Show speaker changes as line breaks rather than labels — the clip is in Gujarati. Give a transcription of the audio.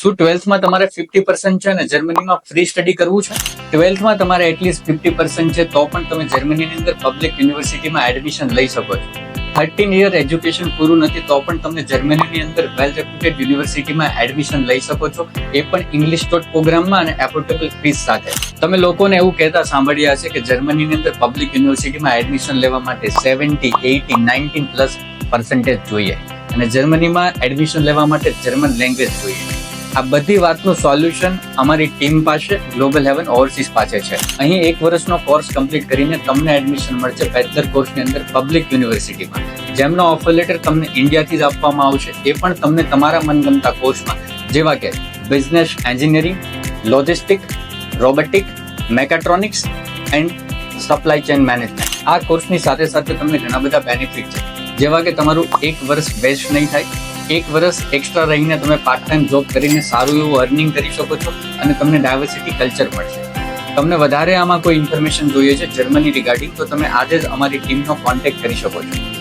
શું 12th તમારે 50% છે ને જર્મનીમાં ફ્રી સ્ટડી કરવું છે? 12th તમારે એટલીસ્ટ 50% છે તો પણ તમે જર્મનીની અંદર પબ્લિક યુનિવર્સિટીમાં એડમિશન લઈ શકો છો. 13 યર એજ્યુકેશન પૂરું નથી તો પણ તમે જર્મનીની અંદર વેલ રેપ્યુટેડ યુનિવર્સિટીમાં એડમિશન લઈ શકો છો, એ પણ ઇંગ્લિશ ટોટ પ્રોગ્રામમાં અને એફોર્ડેબલ ફીસ સાથે. તમે લોકોને એવું કહેતા સાંભળ્યા હશે કે જર્મનીની અંદર પબ્લિક યુનિવર્સિટીમાં એડમિશન લેવા માટે 70, 80, 19+ % જોઈએ અને જર્મનીમાં એડમિશન લેવા માટે જર્મન લેંગ્વેજ જોઈએ. આ બધી વાતનું સોલ્યુશન અમારી ટીમ પાસે ગ્લોબલ હેવન ઓવરસીઝ પાસે છે. અહીં 1 વર્ષનો કોર્સ કમ્પ્લીટ કરીને તમને એડમિશન મળશે બેચલર કોર્સની અંદર પબ્લિક યુનિવર્સિટીમાં, જેમનો ઓફર લેટર તમને ઇન્ડિયાથી જ આપવામાં આવશે. એ પણ તમને તમારા મનગમતા કોર્સમાં, જેવા કે business engineering, logistic, robotic, mechatronics and supply chain management. આ કોર્સની સાથે સાથે તમને ઘણા બધા બેનિફિટ છે, જેવા કે તમારું 1 વર્ષ વેસ્ટ નહીં થાય. 1 વર્ષ એક્સ્ટ્રા રહીને તમે પાર્ટ ટાઈમ જોબ કરીને સારું એવું અર્નિંગ કરી શકો છો અને તમને ડાયવર્સિટી કલ્ચર મળશે. તમને વધારે આમાં કોઈ ઇન્ફોર્મેશન જોઈએ છે જર્મની રિગાર્ડિંગ તો તમે આજે જ અમારી ટીમનો કોન્ટેક્ટ કરી શકો છો.